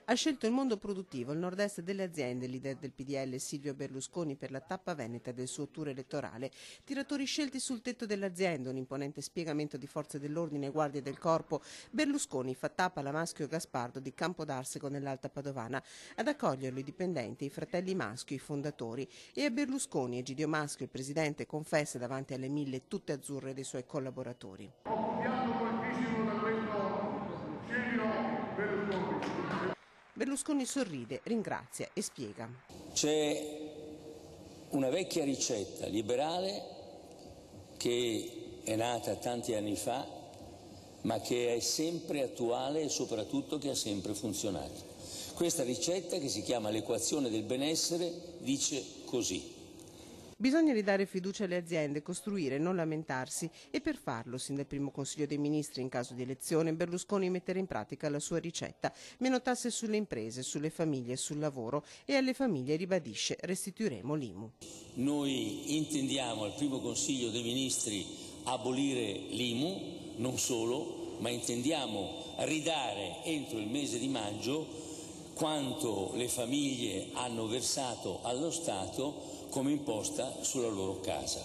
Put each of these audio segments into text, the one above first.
Ha scelto il mondo produttivo, il nord-est delle aziende, il leader del PDL Silvio Berlusconi per la tappa veneta del suo tour elettorale. Tiratori scelti sul tetto dell'azienda, un imponente spiegamento di forze dell'ordine e guardie del corpo. Berlusconi fa tappa alla Maschio Gaspardo di Campodarsego nell'Alta Padovana. Ad accoglierlo i dipendenti, i fratelli Maschio, i fondatori. E a Berlusconi Egidio Maschio, il presidente, confessa davanti alle 1000 tutte azzurre dei suoi collaboratori. Berlusconi sorride, ringrazia e spiega. C'è una vecchia ricetta liberale che è nata tanti anni fa, ma che è sempre attuale e soprattutto che ha sempre funzionato. Questa ricetta, che si chiama l'equazione del benessere, dice così. Bisogna ridare fiducia alle aziende, costruire, non lamentarsi, e per farlo, sin dal primo Consiglio dei Ministri in caso di elezione, Berlusconi metterà in pratica la sua ricetta: meno tasse sulle imprese, sulle famiglie e sul lavoro, e alle famiglie ribadisce: restituiremo l'IMU. Noi intendiamo al primo Consiglio dei Ministri abolire l'IMU, non solo, ma intendiamo ridare entro il mese di maggio quanto le famiglie hanno versato allo Stato come imposta sulla loro casa.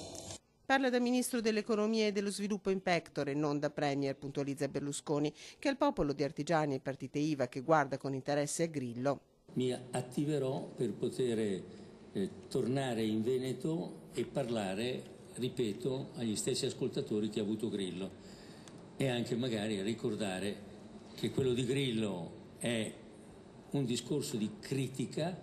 Parla da Ministro dell'Economia e dello Sviluppo in pectore, non da Premier, puntualizza Berlusconi, che al popolo di artigiani e partite IVA che guarda con interesse a Grillo. Mi attiverò per poter tornare in Veneto e parlare, ripeto, agli stessi ascoltatori che ha avuto Grillo, e anche magari ricordare che quello di Grillo è un discorso di critica,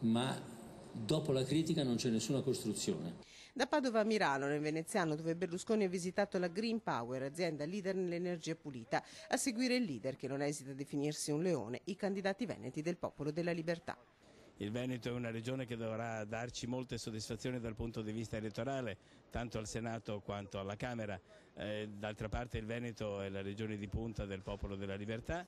ma dopo la critica non c'è nessuna costruzione. Da Padova a Milano, nel veneziano, dove Berlusconi ha visitato la Green Power, azienda leader nell'energia pulita, a seguire il leader che non esita a definirsi un leone, i candidati veneti del Popolo della Libertà. Il Veneto è una regione che dovrà darci molte soddisfazioni dal punto di vista elettorale, tanto al Senato quanto alla Camera. D'altra parte il Veneto è la regione di punta del Popolo della Libertà.